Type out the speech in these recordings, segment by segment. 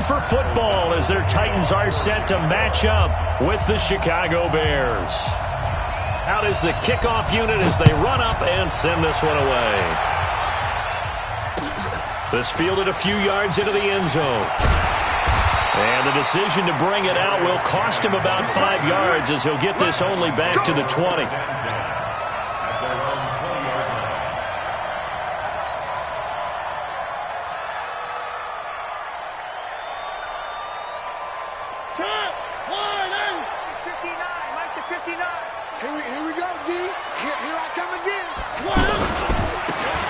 for football as their Titans are set to match up with the Chicago Bears. Out is the kickoff unit as they run up and send this one away. This fielded a few yards into the end zone. And the decision to bring it out will cost him about 5 yards as he'll get this only back to the 20. Here we go, D. Here I come again.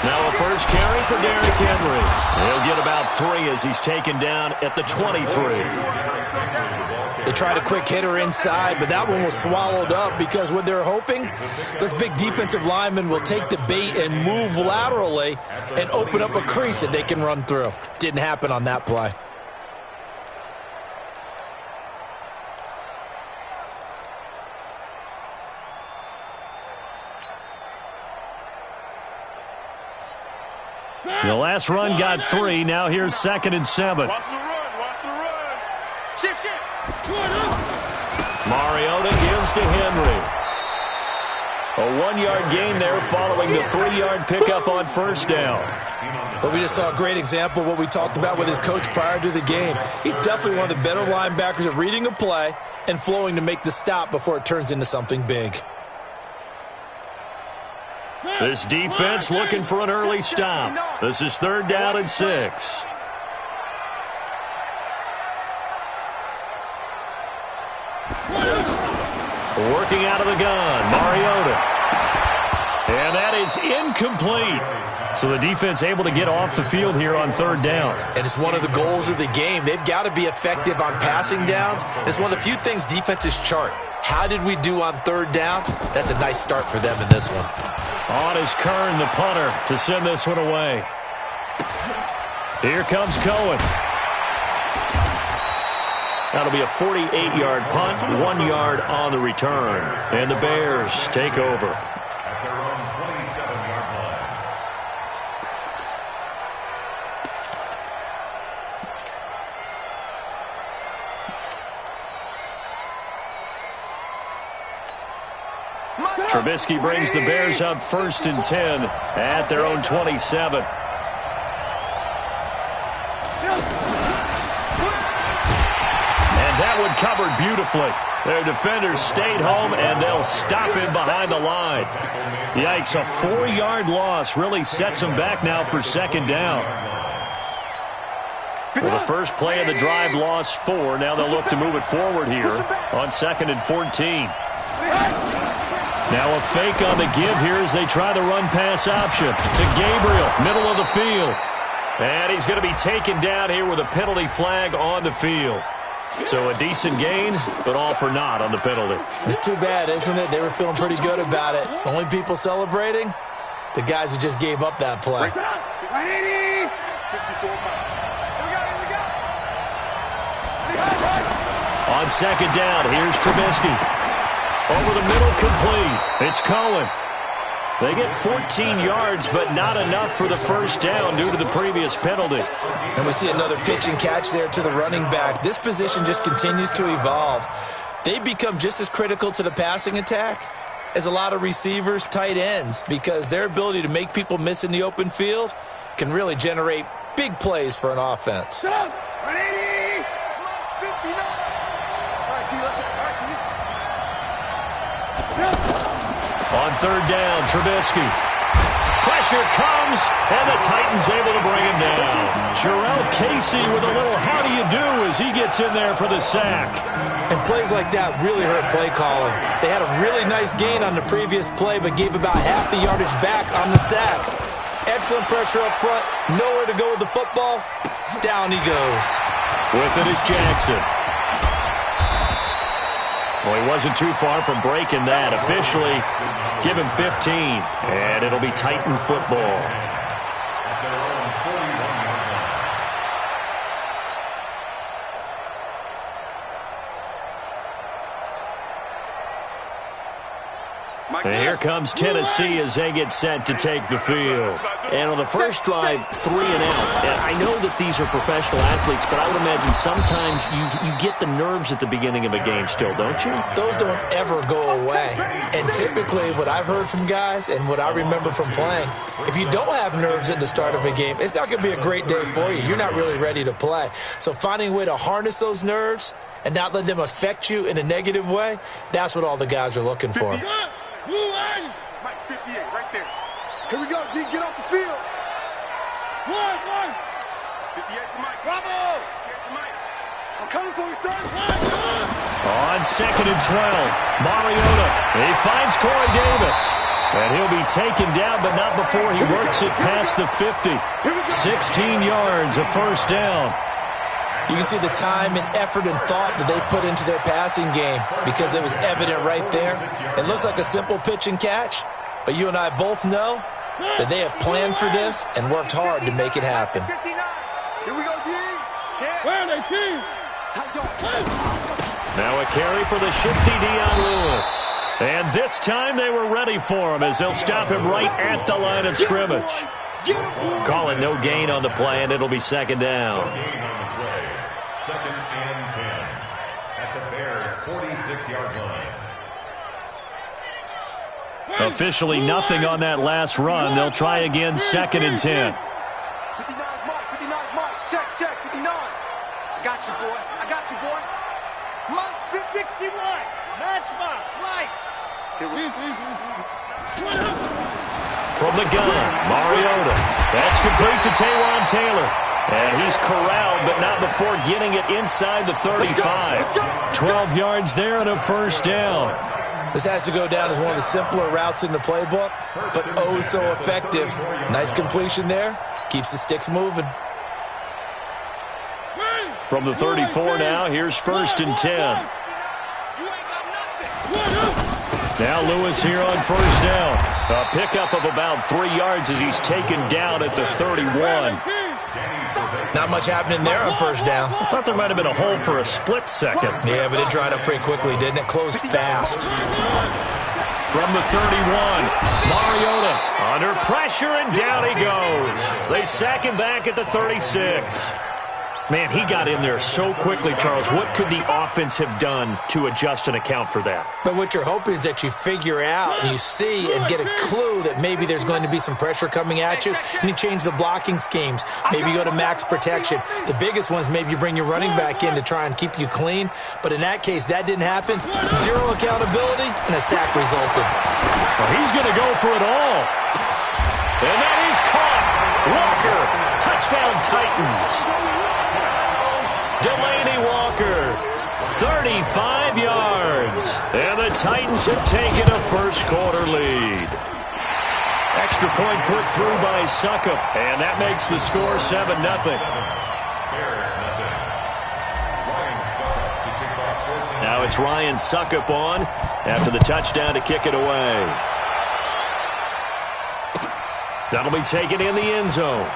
Now a first carry for Derrick Henry. He'll get about 3 as he's taken down at the 23. They tried a quick hitter inside, but that one was swallowed up because what they're hoping, this big defensive lineman will take the bait and move laterally and open up a crease that they can run through. Didn't happen on that play. The last run got 3. Now here's 2nd and 7. Watch the run. Watch the run. Shift. Mariota gives to Henry. A 1-yard gain there following the 3-yard pickup on first down. But we just saw a great example of what we talked about with his coach prior to the game. He's definitely one of the better linebackers at reading a play and flowing to make the stop before it turns into something big. This defense looking for an early stop. This is 3rd down and 6. Working out of the gun, Mariota. And that is incomplete. So the defense able to get off the field here on 3rd down. And it's one of the goals of the game. They've got to be effective on passing downs. It's one of the few things defenses chart. How did we do on 3rd down? That's a nice start for them in this one. On is Kern, the punter, to send this one away. Here comes Cohen. That'll be a 48-yard punt, 1 yard on the return. And the Bears take over. Trubisky brings the Bears up 1st and 10 at their own 27. And that one covered beautifully. Their defenders stayed home, and they'll stop him behind the line. Yikes, a 4-yard loss really sets them back now for 2nd down. Well, the first play of the drive lost 4. Now they'll look to move it forward here on 2nd and 14. Now a fake on the give here as they try the run-pass option to Gabriel, middle of the field. And he's going to be taken down here with a penalty flag on the field. So a decent gain, but all for naught on the penalty. It's too bad, isn't it? They were feeling pretty good about it. Only people celebrating? The guys who just gave up that play. On 2nd down, here's Trubisky. Over the middle, complete. It's Cohen. They get 14 yards, but not enough for the first down due to the previous penalty. And we see another pitch and catch there to the running back. This position just continues to evolve. They become just as critical to the passing attack as a lot of receivers, tight ends, because their ability to make people miss in the open field can really generate big plays for an offense. On 3rd down, Trubisky. Pressure comes, and the Titans able to bring him down. Jarrell Casey with a little how-do-you-do as he gets in there for the sack. And plays like that really hurt play calling. They had a really nice gain on the previous play, but gave about half the yardage back on the sack. Excellent pressure up front. Nowhere to go with the football. Down he goes. With it is Jackson. Well, he wasn't too far from breaking that. Officially, give him 15, and it'll be Titan football. And here comes Tennessee as they get set to take the field. And on the first drive, 3 and out. And I know that these are professional athletes, but I would imagine sometimes you get the nerves at the beginning of a game still, don't you? Those don't ever go away. And typically what I've heard from guys and what I remember from playing, if you don't have nerves at the start of a game, it's not going to be a great day for you. You're not really ready to play. So finding a way to harness those nerves and not let them affect you in a negative way, that's what all the guys are looking for. Mike, 58, right there. Here we go, D. Get off the field. One. 58 for Mike. Bravo. 58 for Mike. I'm coming for you, son. On 2nd and 12, Mariota. He finds Corey Davis. And he'll be taken down, but not before he works it past the 50. 16 yards, a first down. You can see the time and effort and thought that they put into their passing game because it was evident right there. It looks like a simple pitch and catch, but you and I both know that they have planned for this and worked hard to make it happen. Here we go, D. Now a carry for the shifty Dion Lewis. And this time they were ready for him as they'll stop him right at the line of scrimmage. Call it no gain on the play, and it'll be 2nd down. 2nd and 10 at the Bears' 46-yard line. Officially nothing on that last run. They'll try again 2nd and 10. 59 mark. Check, 59. I got you, boy. Mark 61. Matchbox, light. From the gun, Mariota. That's complete to Taywan Taylor. And he's corralled, but not before getting it inside the 35. 12 yards there and a first down. This has to go down as one of the simpler routes in the playbook, but oh so effective. Nice completion there. Keeps the sticks moving. From the 34 now, here's 1st and 10. Now Lewis here on first down. A pickup of about 3 yards as he's taken down at the 31. Not much happening there on first down. I thought there might have been a hole for a split second. Yeah, but it dried up pretty quickly, didn't it? Closed fast. From the 31, Mariota under pressure, and down he goes. They sack him back at the 36. Man, he got in there so quickly, Charles. What could the offense have done to adjust and account for that? But what you're hoping is that you figure out and you see and get a clue that maybe there's going to be some pressure coming at you, and you change the blocking schemes. Maybe you go to max protection. The biggest one is maybe you bring your running back in to try and keep you clean. But in that case, that didn't happen. Zero accountability, and a sack resulted. Well, he's going to go for it all. And that is caught. Walker, touchdown Titans. Delaney Walker, 35 yards. And the Titans have taken a first-quarter lead. Extra point put through by Suckup, and that makes the score 7-0. Now it's Ryan Suckup on after the touchdown to kick it away. That'll be taken in the end zone.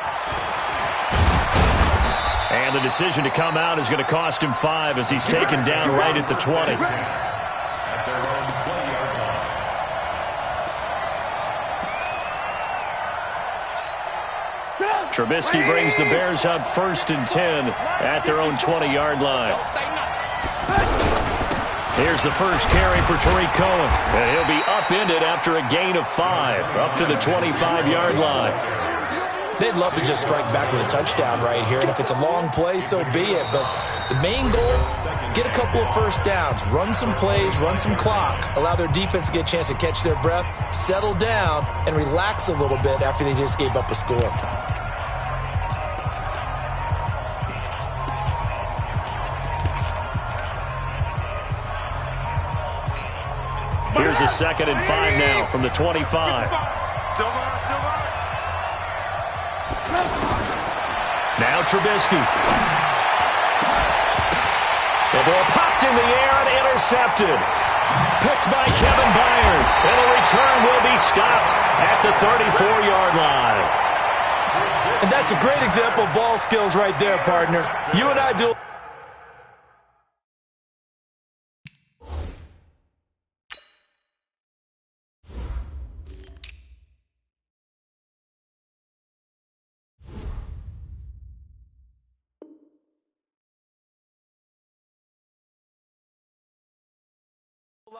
And the decision to come out is going to cost him 5 as he's taken down right at the 20. Trubisky brings the Bears up 1st and 10 at their own 20-yard line. Here's the first carry for Tariq Cohen. And he'll be upended after a gain of 5 up to the 25-yard line. They'd love to just strike back with a touchdown right here, and if it's a long play, so be it. But the main goal, get a couple of first downs, run some plays, run some clock, allow their defense to get a chance to catch their breath, settle down, and relax a little bit after they just gave up a score. Here's a 2nd and 5 now from the 25. Now Trubisky. The ball popped in the air and intercepted. Picked by Kevin Byard. And the return will be stopped at the 34-yard line. And that's a great example of ball skills right there, partner. You and I do...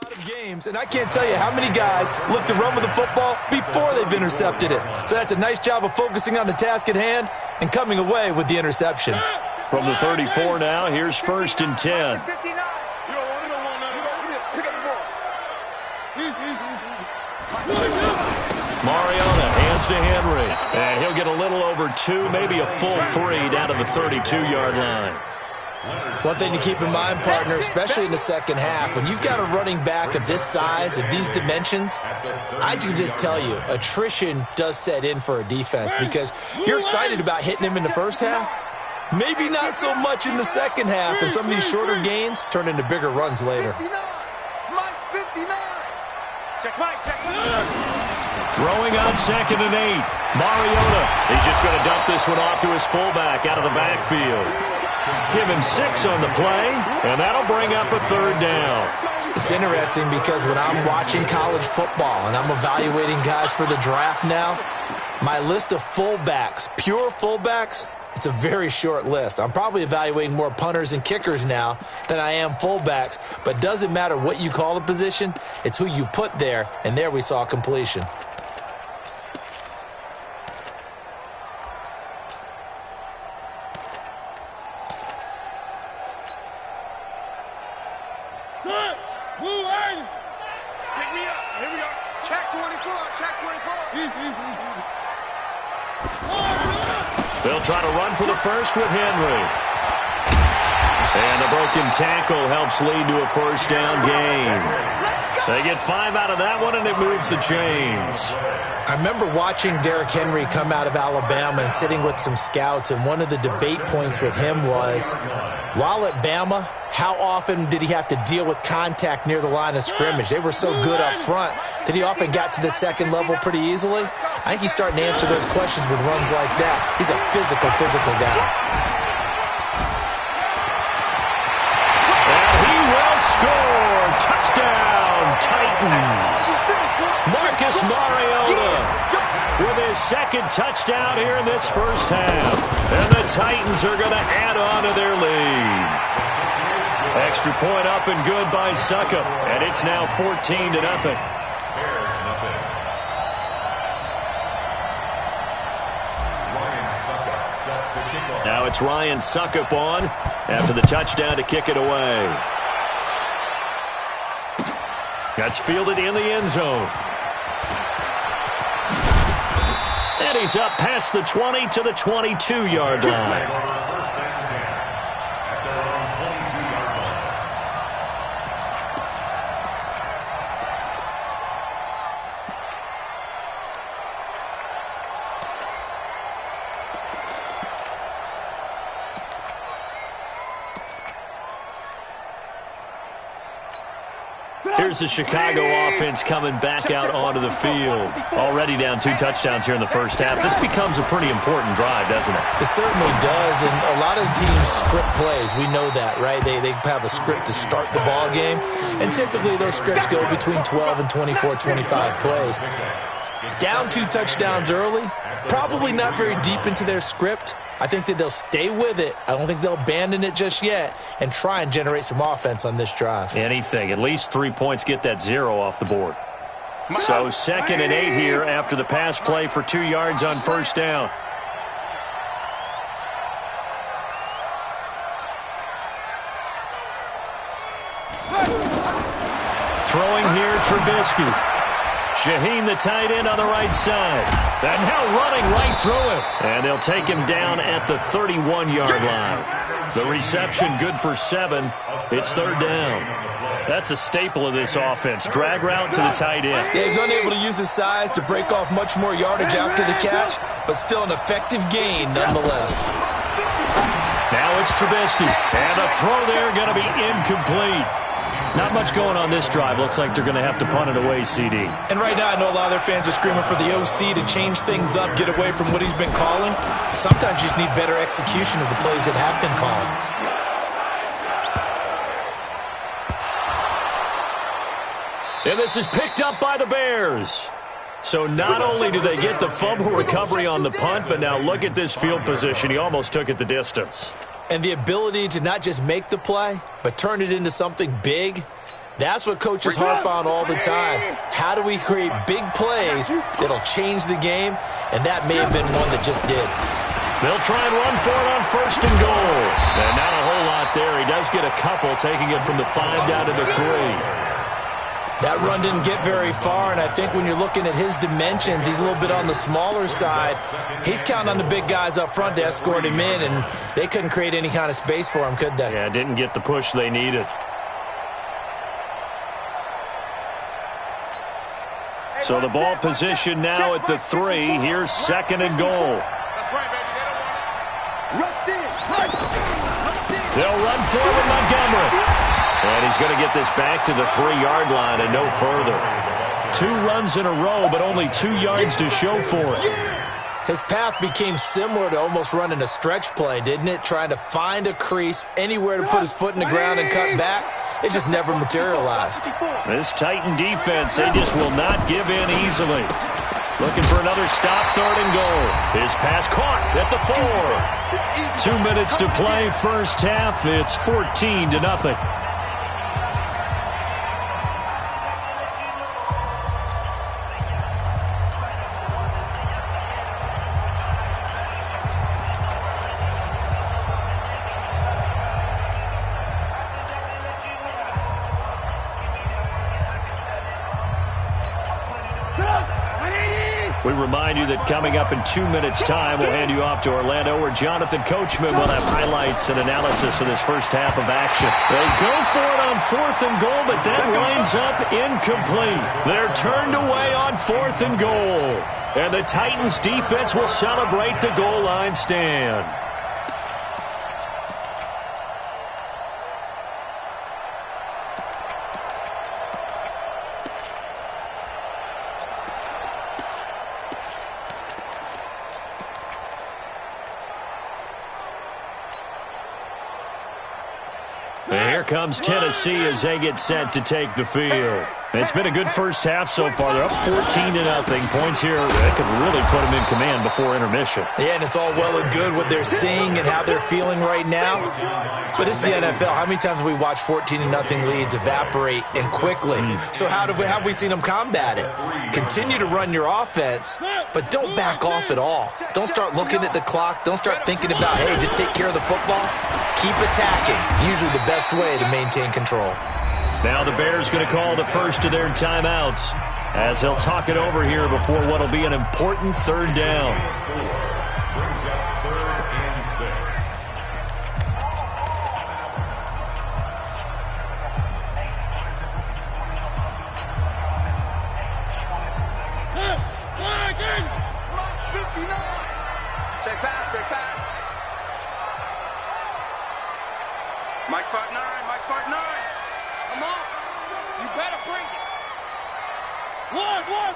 Of games, and I can't tell you how many guys look to run with the football before they've intercepted it. So that's a nice job of focusing on the task at hand and coming away with the interception. From the 34 now, here's 1st and 10. Mariota hands to Henry, and he'll get a little over 2, maybe a full 3 down to the 32-yard line. One thing to keep in mind, partner, especially in the second half, when you've got a running back of this size, of these dimensions, I can just tell you, attrition does set in for a defense because you're excited about hitting him in the first half. Maybe not so much in the second half, and some of these shorter gains turn into bigger runs later. Mike's 59. Check Mike, check Mike. Throwing on 2nd and 8. Mariota, he's just going to dump this one off to his fullback out of the backfield. Give him 6 on the play, and that'll bring up a 3rd down. It's interesting because when I'm watching college football and I'm evaluating guys for the draft now, my list of fullbacks, pure fullbacks, it's a very short list. I'm probably evaluating more punters and kickers now than I am fullbacks, but it doesn't matter what you call the position, it's who you put there, and there we saw completion. They'll try to run for the first with Henry. And the broken tackle helps lead to a 1st down gain. They get 5 out of that one, and it moves the chains. I remember watching Derrick Henry come out of Alabama and sitting with some scouts, and one of the debate points with him was, while at Bama, how often did he have to deal with contact near the line of scrimmage? They were so good up front that he often got to the second level pretty easily. I think he's starting to answer those questions with runs like that. He's a physical guy. And he will score. Touchdown, Titans. Marcus Mariota with his 2nd touchdown here in this first half. And the Titans are going to add on to their lead. Extra point up and good by Suckup. And it's now 14-0. Now it's Ryan Suckup on after the touchdown to kick it away. That's fielded in the end zone. And he's up past the 20 to the 22-yard line. Here's the Chicago offense coming back out onto the field. Already down 2 touchdowns here in the first half. This becomes a pretty important drive, doesn't it? It certainly does, and a lot of the teams script plays. We know that, right? They have a script to start the ball game, and typically those scripts go between 12 and 24, 25 plays. Down 2 touchdowns early, probably not very deep into their script. I think that they'll stay with it. I don't think they'll abandon it just yet and try and generate some offense on this drive. Anything. At least 3 points, get that 0 off the board. So 2nd and 8 here after the pass play for 2 yards on 1st down. Throwing here, Trubisky. Shaheen, the tight end, on the right side. And now running right through him. And they'll take him down at the 31-yard line. The reception good for 7. It's 3rd down. That's a staple of this offense. Drag route to the tight end. Yeah, he's unable to use his size to break off much more yardage after the catch, but still an effective gain nonetheless. Now it's Trubisky. And the throw there going to be incomplete. Not much going on this drive. Looks like they're going to have to punt it away, CD. And right now, I know a lot of their fans are screaming for the OC to change things up, get away from what he's been calling. Sometimes you just need better execution of the plays that have been called. And this is picked up by the Bears. So not only do they get the fumble recovery on the punt, but now look at this field position. He almost took it the distance. And the ability to not just make the play, but turn it into something big, That's what coaches harp on all the time. How do we create big plays that'll change the game? And that may have been one that just did. They'll try and run for it on 1st and goal. And not a whole lot there. He does get a couple, taking it from the 5 down to the 3. That run didn't get very far, and I think when you're looking at his dimensions, he's a little bit on the smaller side. He's counting on the big guys up front to escort him in, and they couldn't create any kind of space for him, could they? Yeah, didn't get the push they needed. So the ball position now at the 3. Here's 2nd and goal. That's right, baby. They don't want it. They'll run forward Montgomery. And he's going to get this back to the 3-yard line and no further. 2 runs in a row, but only 2 yards to show for it. His path became similar to almost running a stretch play, didn't it? Trying to find a crease, anywhere to put his foot in the ground and cut back. It just never materialized. This Titan defense, they just will not give in easily. Looking for another stop, 3rd and goal. His pass caught at the 4. 2 minutes to play, first half. It's 14-0. We remind you that coming up in 2 minutes' time, we'll hand you off to Orlando, where Jonathan Coachman will have highlights and analysis of this first half of action. They go for it on 4th and goal, but that winds up incomplete. They're turned away on 4th and goal. And the Titans defense will celebrate the goal line stand. Here comes Tennessee as they get set to take the field. It's been a good first half so far. They're up 14-0. Points here, that could really put them in command before intermission. Yeah, and it's all well and good what they're seeing and how they're feeling right now. But it's the NFL. How many times have we watched 14-0 leads evaporate and quickly? So how have we seen them combat it? Continue to run your offense, but don't back off at all. Don't start looking at the clock. Don't start thinking about, hey, just take care of the football. Keep attacking. Usually the best way to maintain control. Now the Bears going to call the first of their timeouts as they'll talk it over here before what will be an important 3rd down. Brings up 3rd and 6. Check pass. Mike 5'9". Come on. You better bring it.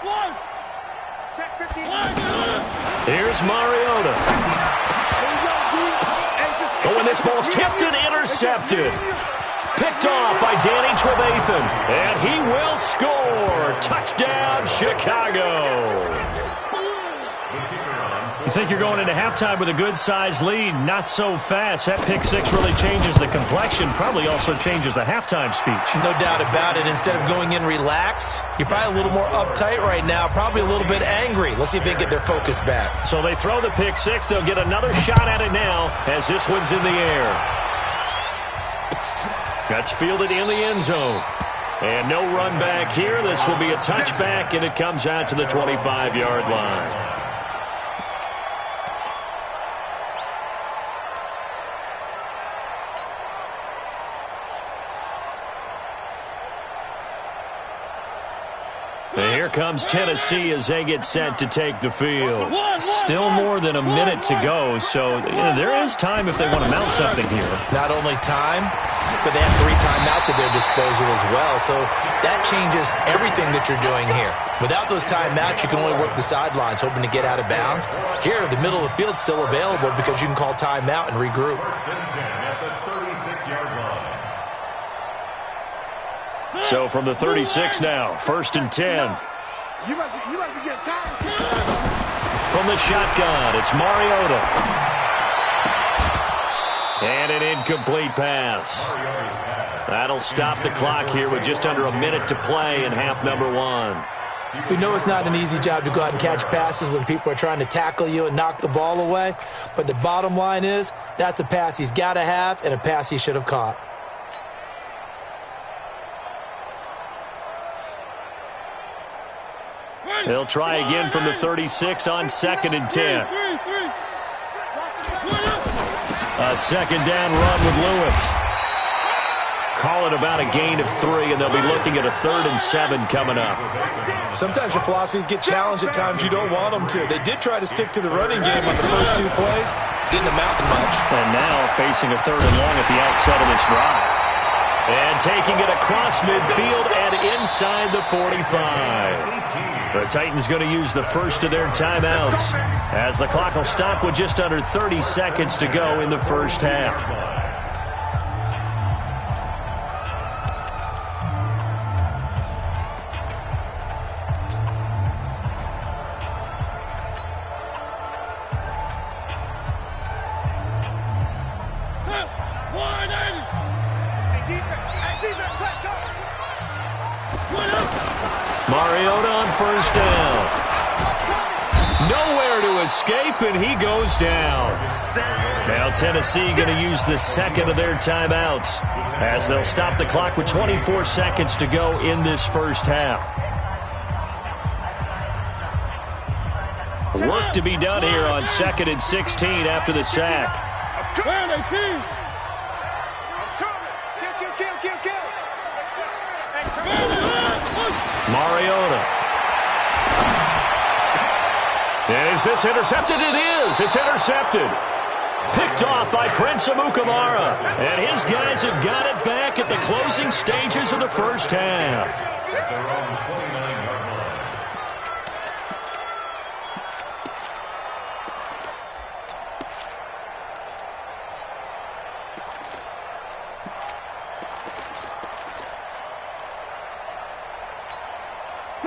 One. Check 15. Here's Mariota. Oh, and this ball's tipped and intercepted. Picked off by Danny Trevathan. And he will score. Touchdown, Chicago. You think you're going into halftime with a good-sized lead. Not so fast. That pick 6 really changes the complexion. Probably also changes the halftime speech. No doubt about it. Instead of going in relaxed, you're probably a little more uptight right now. Probably a little bit angry. Let's see if they can get their focus back. So they throw the pick 6. They'll get another shot at it now as this one's in the air. That's fielded in the end zone. And no run back here. This will be a touchback, and it comes out to the 25-yard line. Here comes Tennessee as they get set to take the field. Still more than a minute to go, so there is time if they want to mount something here. Not only time, but they have 3 timeouts at their disposal as well, so that changes everything that you're doing here. Without those timeouts, you can only work the sidelines, hoping to get out of bounds. Here, the middle of the field's still available because you can call timeout and regroup. 1st and 10 at the 36-yard line. So from the 36 now, 1st and 10. You must be getting tired. From the shotgun, it's Mariota. And an incomplete pass. That'll stop the clock here with just under a minute to play in half number 1. We know it's not an easy job to go out and catch passes when people are trying to tackle you and knock the ball away. But the bottom line is, that's a pass he's got to have and a pass he should have caught. He'll try again from the 36 on 2nd and 10. A second down run with Lewis. Call it about a gain of 3, and they'll be looking at a 3rd and 7 coming up. Sometimes your philosophies get challenged at times you don't want them to. They did try to stick to the running game on the first 2 plays. Didn't amount to much. And now facing a 3rd and long at the outset of this drive. And taking it across midfield and inside the 45. The Titans going to use the first of their timeouts as the clock will stop with just under 30 seconds to go in the first half. Mariota on first down. Nowhere to escape, and he goes down. Now Tennessee going to use the second of their timeouts as they'll stop the clock with 24 seconds to go in this first half. Work to be done here on 2nd and 16 after the sack. Mariota. And is this intercepted? It is. It's intercepted. Picked off by Prince Amukamara. And his guys have got it back at the closing stages of the first half.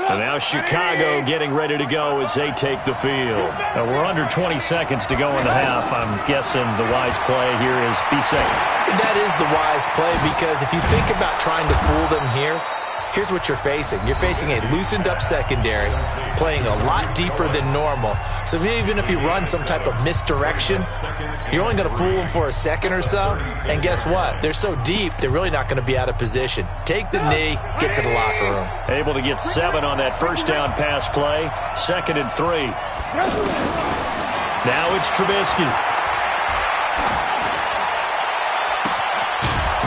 And now Chicago getting ready to go as they take the field. We're under 20 seconds to go in the half. I'm guessing the wise play here is be safe. That is the wise play, because if you think about trying to fool them here, here's what you're facing. You're facing a loosened-up secondary, playing a lot deeper than normal. So even if you run some type of misdirection, you're only going to fool them for a second or so. And guess what? They're so deep, they're really not going to be out of position. Take the knee, get to the locker room. Able to get 7 on that first down pass play. 2nd and 3. Now it's Trubisky.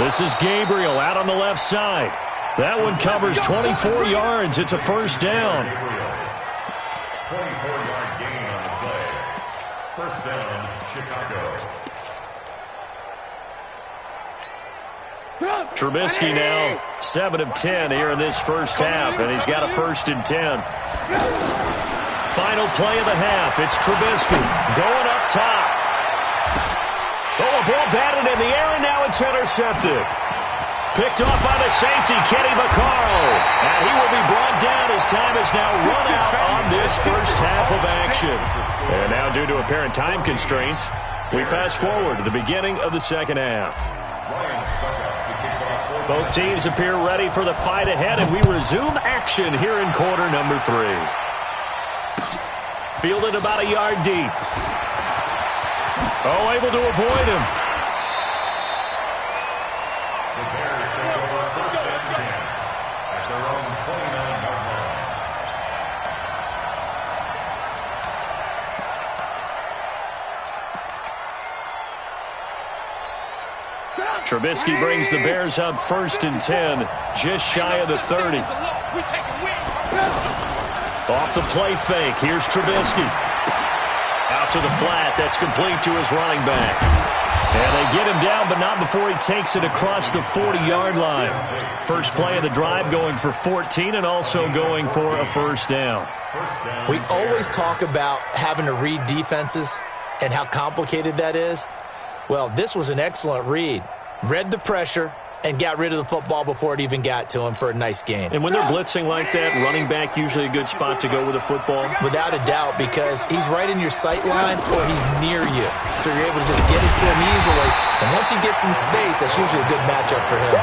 This is Gabriel out on the left side. That one covers 24 yards. It's a first down. 24-yard gain on the play. First down, Chicago. Trubisky now 7 of 10 here in this first half, and he's got a 1st and 10. Final play of the half. It's Trubisky going up top. Oh, a ball batted in the air, and now it's intercepted. Picked off by the safety, Kenny Vaccaro. And he will be brought down as time is now run out on this first half of action. And now, due to apparent time constraints, we fast forward to the beginning of the second half. Both teams appear ready for the fight ahead, and we resume action here in quarter number 3. Fielded about a yard deep. Oh, able to avoid him. Trubisky brings the Bears up 1st and 10, just shy of the 30. Off the play fake, here's Trubisky. Out to the flat, that's complete to his running back. And they get him down, but not before he takes it across the 40-yard line. First play of the drive going for 14 and also going for a first down. We always talk about having to read defenses and how complicated that is. Well, this was an excellent read. Read the pressure and got rid of the football before it even got to him for a nice gain. And when they're blitzing like that, running back usually a good spot to go with the football? Without a doubt, because he's right in your sight line or he's near you. So you're able to just get it to him easily. And once he gets in space, that's usually a good matchup for him.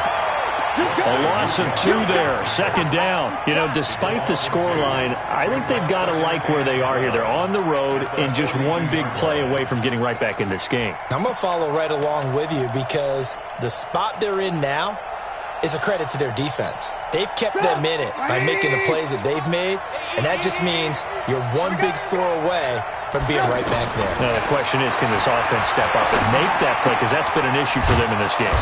A loss of 2 there, second down. You know, despite the scoreline, I think they've got to like where they are here. They're on the road and just one big play away from getting right back in this game. I'm going to follow right along with you because the spot they're in now is a credit to their defense. They've kept them in it by making the plays that they've made, and that just means you're one big score away from being right back there. Now the question is, can this offense step up and make that play? Because that's been an issue for them in this game.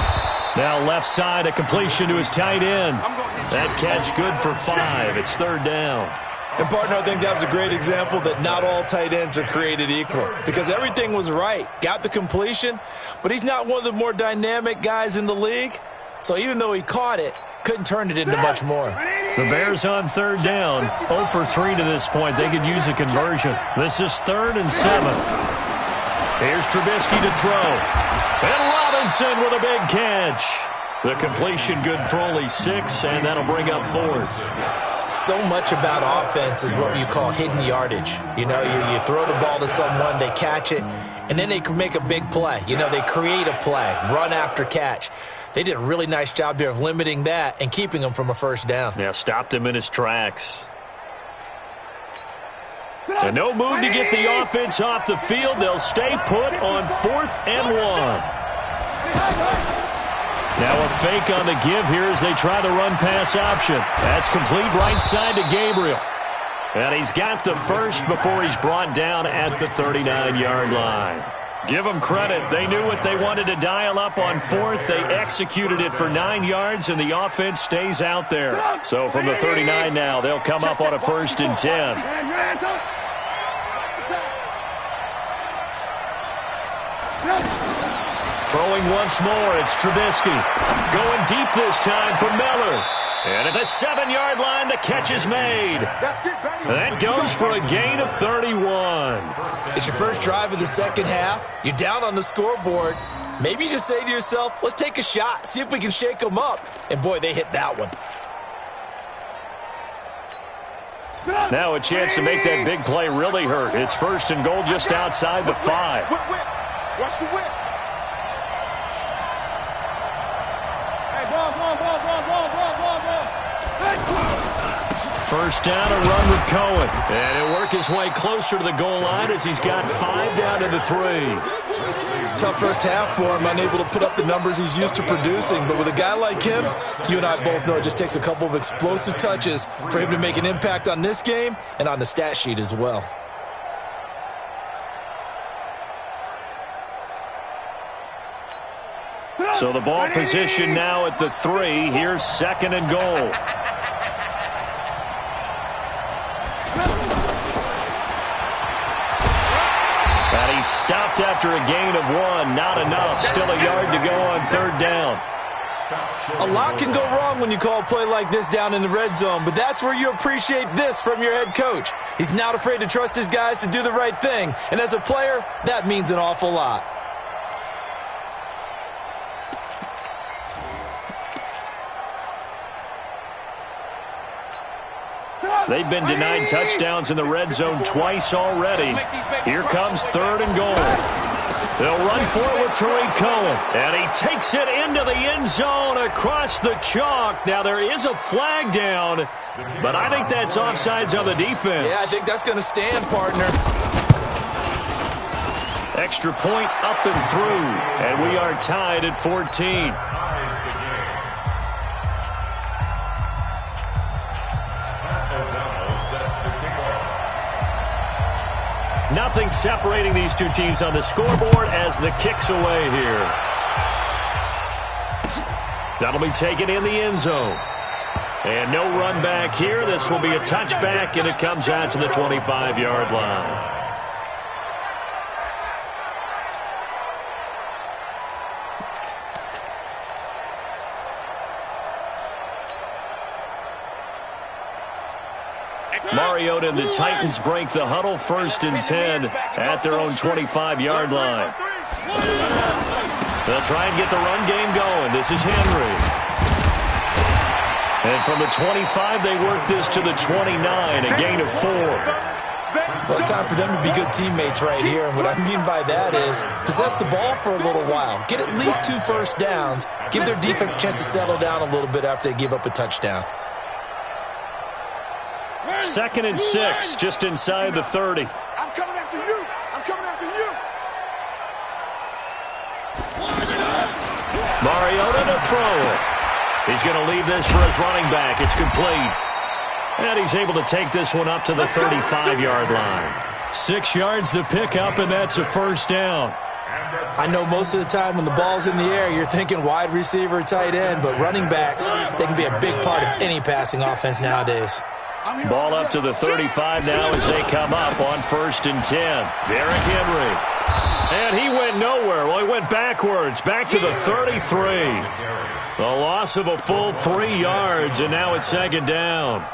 Now left side, a completion to his tight end. That catch good for 5. It's third down. And, partner, I think that was a great example that not all tight ends are created equal because everything was right. Got the completion, but he's not one of the more dynamic guys in the league. So even though he caught it, couldn't turn it into much more. The Bears on third down, 0 for 3 to this point. They could use a conversion. This is 3rd and 7. Here's Trubisky to throw. And Robinson with a big catch. The completion good for only 6, and that'll bring up 4th. So much about offense is what you call hidden yardage. You know, you throw the ball to someone, they catch it, and then they can make a big play. You know, they create a play, run after catch. They did a really nice job there of limiting that and keeping him from a first down. Yeah, stopped him in his tracks. And no move to get the offense off the field. They'll stay put on 4th and 1. Now a fake on the give here as they try the run-pass option. That's complete right side to Gabriel. And he's got the first before he's brought down at the 39-yard line. Give them credit. They knew what they wanted to dial up on 4th. They executed it for 9 yards, and the offense stays out there. So from the 39 now, they'll come up on a 1st and 10. Throwing once more, it's Trubisky. Going deep this time for Miller. And at the 7-yard line, the catch is made. That goes for a gain of 31. It's your first drive of the second half. You're down on the scoreboard. Maybe you just say to yourself, let's take a shot, see if we can shake them up. And, boy, they hit that one. Now a chance to make that big play really hurt. It's 1st and goal just outside the 5. Watch the whip. First down, a run with Cohen. And he'll work his way closer to the goal line as he's got 5 down to the 3. Tough first half for him, unable to put up the numbers he's used to producing. But with a guy like him, you and I both know it just takes a couple of explosive touches for him to make an impact on this game and on the stat sheet as well. So the ball position now at the 3. Here's 2nd and goal. And he's stopped after a gain of 1. Not enough. Still a yard to go on 3rd down. A lot can go wrong when you call a play like this down in the red zone, but that's where you appreciate this from your head coach. He's not afraid to trust his guys to do the right thing, and as a player, that means an awful lot. They've been denied touchdowns in the red zone twice already. Here comes 3rd and goal. They'll run for it with Tariq Cohen. And he takes it into the end zone across the chalk. Now there is a flag down, but I think that's offsides on the defense. Yeah, I think that's going to stand, partner. Extra point up and through. And we are tied at 14. Nothing separating these two teams on the scoreboard as the kick's away here. That'll be taken in the end zone. And no run back here. This will be a touchback, and it comes out to the 25-yard line. Mariota and the Titans break the huddle, 1st and 10 at their own 25-yard line. They'll try and get the run game going. This is Henry. And from the 25, they work this to the 29, a gain of 4. Well, it's time for them to be good teammates right here. And what I mean by that is possess the ball for a little while. Get at least 2 first downs Give their defense a chance to settle down a little bit after they give up a touchdown. 2nd and 6, just inside the 30. I'm coming after you. I'm coming after you. Mariota to throw it. He's going to leave this for his running back. It's complete. And he's able to take this one up to the 35-yard line. 6 yards the pickup, and that's a first down. I know most of the time when the ball's in the air, you're thinking wide receiver, tight end, but running backs, they can be a big part of any passing offense nowadays. Ball up to the 35 now as they come up on 1st and 10. Derrick Henry. And he went nowhere. Well, he went backwards, back to the 33. The loss of a full 3 yards, and now it's 2nd down.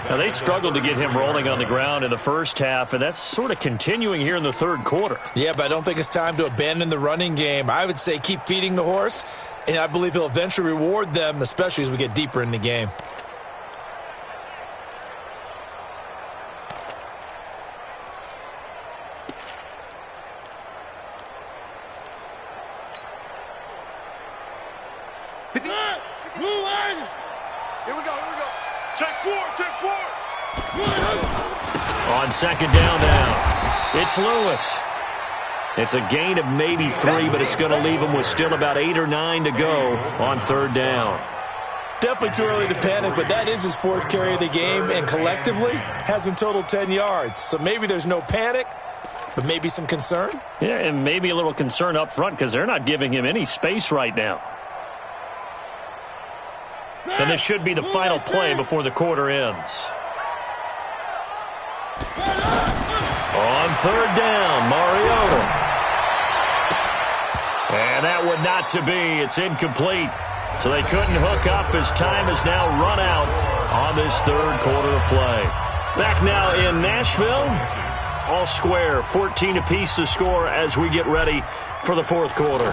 Now, they struggled to get him rolling on the ground in the first half, and that's sort of continuing here in the 3rd quarter. Yeah, but I don't think it's time to abandon the running game. I would say keep feeding the horse, and I believe he'll eventually reward them, especially as we get deeper in the game. Here we go. Check 4. On 2nd down now, it's Lewis. It's a gain of maybe 3, but it's going to leave him with still about 8 or 9 to go on 3rd down. Definitely too early to panic, but that is his 4th carry of the game, and collectively has in total 10 yards. So maybe there's no panic, but maybe some concern. Yeah, and maybe a little concern up front because they're not giving him any space right now. And this should be the final play before the quarter ends. On 3rd down, Mariota. And that one not to be. It's incomplete. So they couldn't hook up as time has now run out on this 3rd quarter of play. Back now in Nashville. All square, 14 apiece to score as we get ready for the 4th quarter.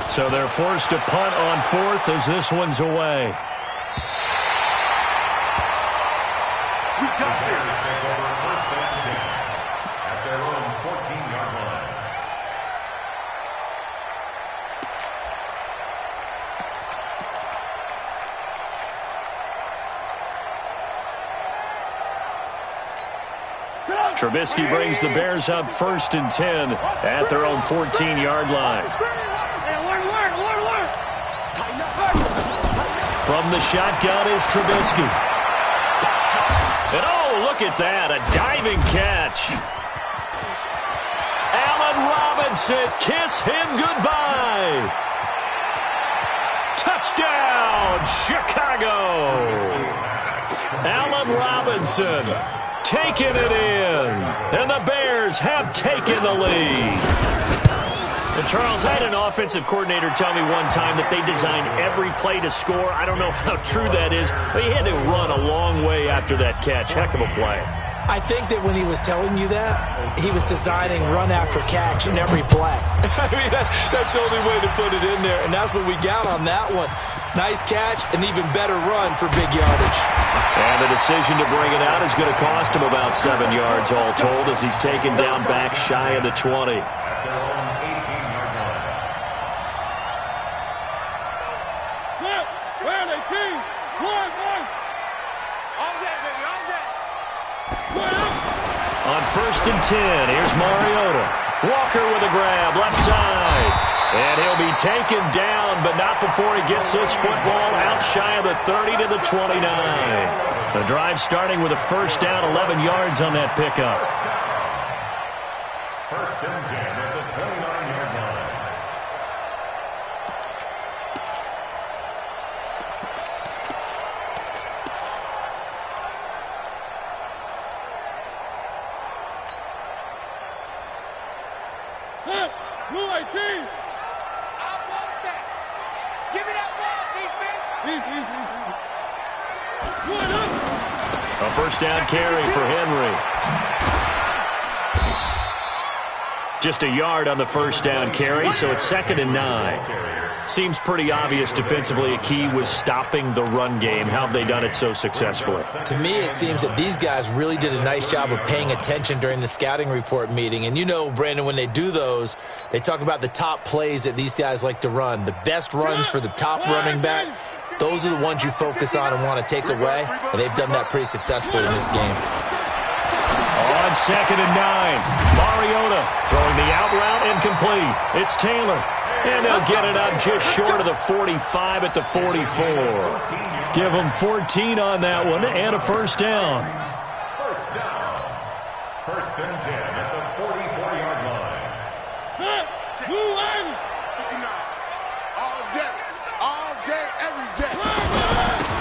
So they're forced to punt on 4th as this one's away. We got this. Take over 1st and 10 at their own 14-yard line. Trubisky brings the Bears up 1st and 10 at their own 14-yard line. From the shotgun is Trubisky. And oh, look at that, a diving catch. Allen Robinson, kiss him goodbye. Touchdown, Chicago. Allen Robinson taking it in, and the Bears have taken the lead. And Charles, I had an offensive coordinator tell me one time that they designed every play to score. I don't know how true that is, but he had to run a long way after that catch. Heck of a play. I think that when he was telling you that, he was designing run after catch in every play. I mean, that's the only way to put it in there, and that's what we got on that one. Nice catch, an even better run for big yardage. And the decision to bring it out is going to cost him about 7 yards all told as he's taken down back shy of the 20. On 1st and 10, here's Mariota. Walker with a grab, left side. And he'll be taken down, but not before he gets this football out shy of the 30 to the 29. The drive starting with a 1st down, 11 yards on that pickup. 1st and 10 at the 29-yard line. Blue 18. I want that. Give me that ball, defense. A 1st down carry for Henry. Just a yard on the first down carry, so it's 2nd and 9. Seems pretty obvious defensively a key was stopping the run game. How have they done it so successfully? To me, it seems that these guys really did a nice job of paying attention during the scouting report meeting. And you know, Brandon, when they do those, they talk about the top plays that these guys like to run. The best runs for the top running back, those are the ones you focus on and want to take away. And they've done that pretty successfully in this game. On 2nd and 9, Mariota throwing the out route incomplete. It's Taylor. And they'll get it up just short of the 45 at the 44. Give them 14 on that one and a first down. First down. 1st and 10 at the 44-yard line. All day, every day.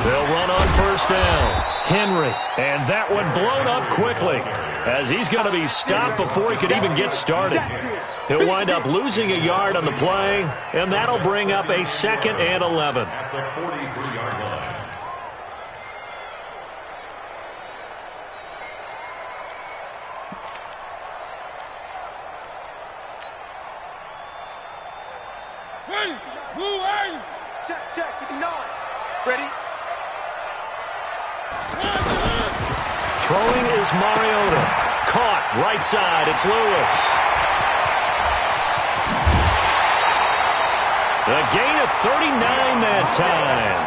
They'll run on first down. Henry. And that one blown up quickly as he's going to be stopped before he could even get started. He'll wind up losing a yard on the play, and that'll bring up a 2nd and 11. At the 43-yard line. Check, 59. Ready? Throwing is Mariota. Caught right side. It's Lewis. A gain of 39 that time.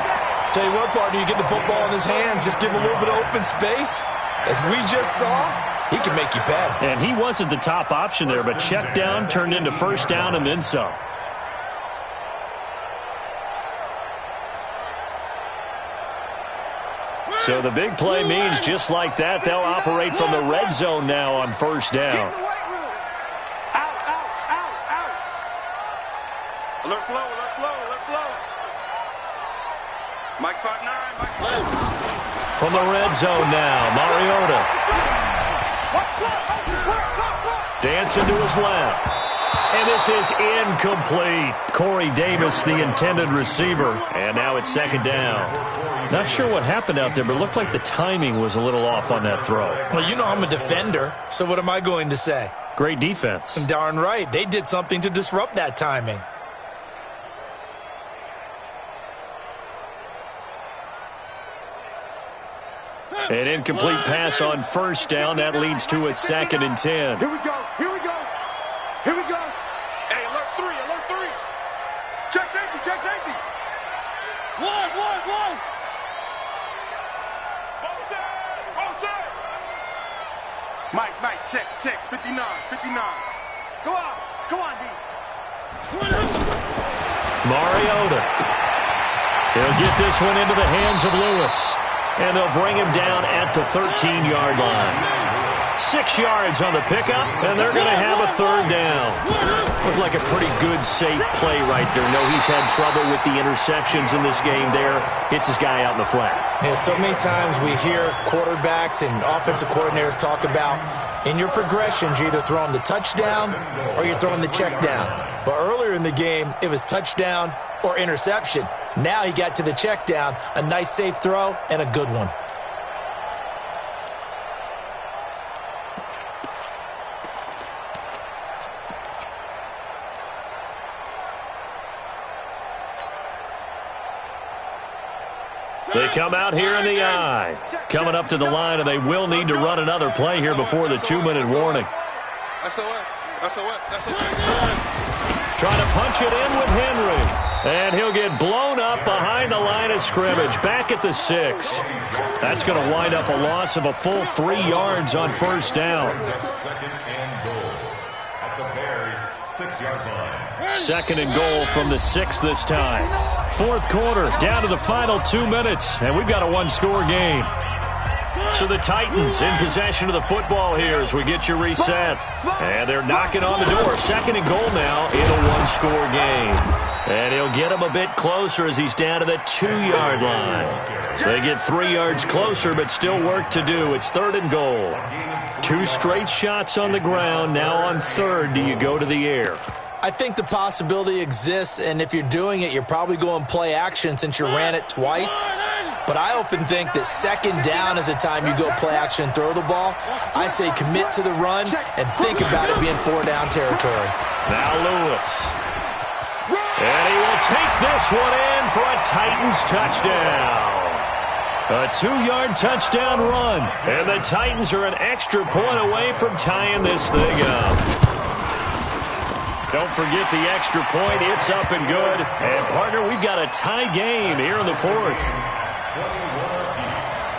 Tell you what, partner, you get the football in his hands, just give him a little bit of open space. As we just saw, he can make you pay. And he wasn't the top option there, but check down turned into first down and then some. So the big play means just like that, they'll operate from the red zone now on first down. Alert flow. Mike 5'9", Mike 5'9". From the red zone now, Mariota. Dancing to his left. And this is incomplete. Corey Davis, the intended receiver. And now it's 2nd down. Not sure what happened out there, but it looked like the timing was a little off on that throw. Well, you know I'm a defender, so what am I going to say? Great defense. Darn right. They did something to disrupt that timing. An incomplete pass on first down. That leads to a 2nd and 10. Here we go. Hey, alert 3. Check safety. One. Mike, check. 59. Go on, D. Mariota. He'll get this one into the hands of Lewis. And they'll bring him down at the 13-yard line. 6 yards on the pickup, and they're going to have a 3rd down. Looked like a pretty good, safe play right there. No, he's had trouble with the interceptions in this game there. Hits his guy out in the flat. Yeah, so many times we hear quarterbacks and offensive coordinators talk about in your progressions, you're either throwing the touchdown or you're throwing the check down. But earlier in the game, it was touchdown or interception. Now he got to the check down, a nice safe throw, and a good one. They come out here in the eye. Coming up to the line, and they will need to run another play here before the 2-minute warning. SOS. Trying to punch it in with Henry. And he'll get blown up behind the line of scrimmage, back at the 6. That's going to wind up a loss of a full 3 yards on first down. 2nd and goal at the Bears' 6-yard line. 2nd and goal from the 6 this time. 4th quarter, down to the final 2 minutes, and we've got a 1-score game. So the Titans in possession of the football here as we get you reset. And they're knocking on the door. 2nd and goal now in a 1-score game. And he'll get him a bit closer as he's down to the 2-yard line. They get 3 yards closer, but still work to do. It's 3rd and goal. 2 straight shots on the ground. Now on 3rd, do you go to the air? I think the possibility exists, and if you're doing it, you're probably going play action since you ran it twice. but I often think that second down is a time you go play action and throw the ball. I say commit to the run and think about it being 4-down territory. Now Lewis. And he will take this one in for a Titans touchdown. A 2-yard touchdown run. And the Titans are an extra point away from tying this thing up. Don't forget the extra point. It's up and good. And, partner, we've got a tie game here in the fourth.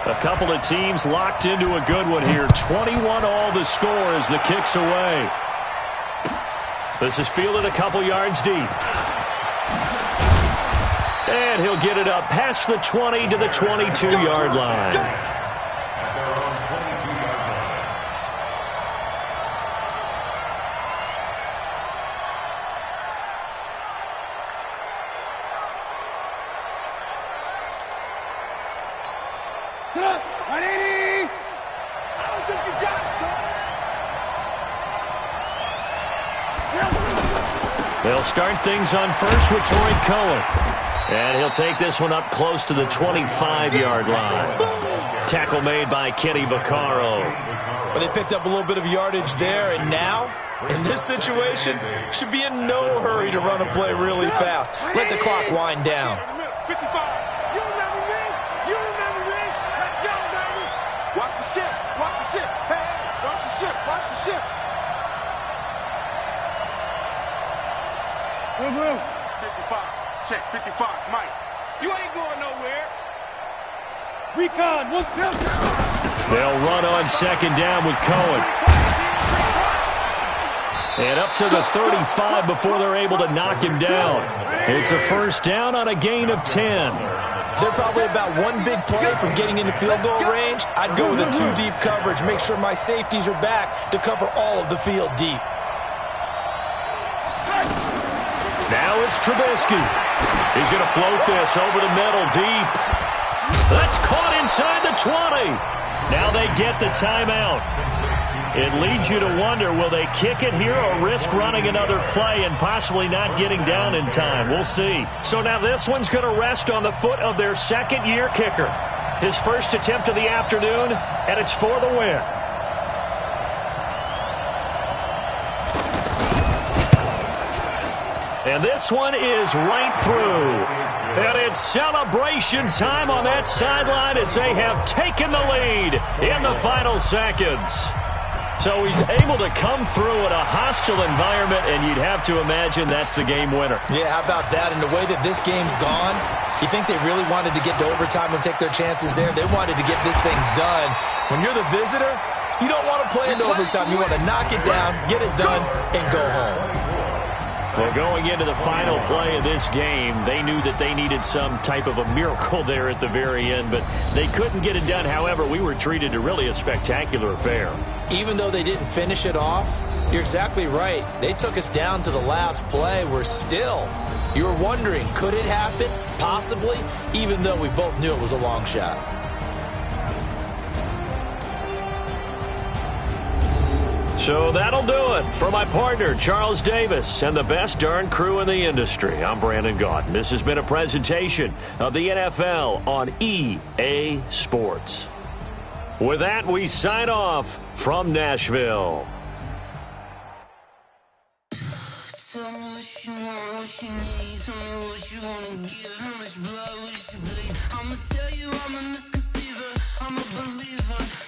A couple of teams locked into a good one here. 21 all the score as the kick's away. This is fielded a couple yards deep. And he'll get it up past the 20 to the 22-yard line. They'll start things on first with Torrey Cohen. And he'll take this one up close to the 25-yard line. Tackle made by Kenny Vaccaro. But they picked up a little bit of yardage there, and now, in this situation, should be in no hurry to run a play really fast. Let the clock wind down. 55. You remember me? You remember me? Let's go, baby. Watch the ship. Watch the ship. Hey, watch the ship. Watch the ship. Blue. 55. Check. 55. Mike. You ain't going nowhere. Recon. What's this? They'll run on second down with Cohen. And up to the 35 before they're able to knock him down. It's a first down on a gain of 10. They're probably about one big play from getting into field goal range. I'd go with a 2-deep coverage. Make sure my safeties are back to cover all of the field deep. Now it's Trubisky. He's going to float this over the middle deep. That's caught inside the 20. Now they get the timeout. It leads you to wonder, will they kick it here or risk running another play and possibly not getting down in time? We'll see. So now this one's going to rest on the foot of their second-year kicker. His first attempt of the afternoon, and it's for the win. And this one is right through. And it's celebration time on that sideline as they have taken the lead in the final seconds. So he's able to come through in a hostile environment, and you'd have to imagine that's the game winner. Yeah, how about that? And the way that this game's gone, you think they really wanted to get to overtime and take their chances there? They wanted to get this thing done. When you're the visitor, you don't want to play into overtime. You want to knock it down, get it done, and go home. Well, going into the final play of this game, they knew that they needed some type of a miracle there at the very end, but they couldn't get it done. However, we were treated to really a spectacular affair. Even though they didn't finish it off, you're exactly right. They took us down to the last play. You were wondering, could it happen? Possibly, even though we both knew it was a long shot. So that'll do it for my partner, Charles Davis, and the best darn crew in the industry. I'm Brandon Gaudin. This has been a presentation of the NFL on EA Sports. With that, we sign off from Nashville. Tell me what you want, what you need. Tell me what you want to give. How much blood would you bleed? I'ma tell you I'm a misconceiver. I'm a believer.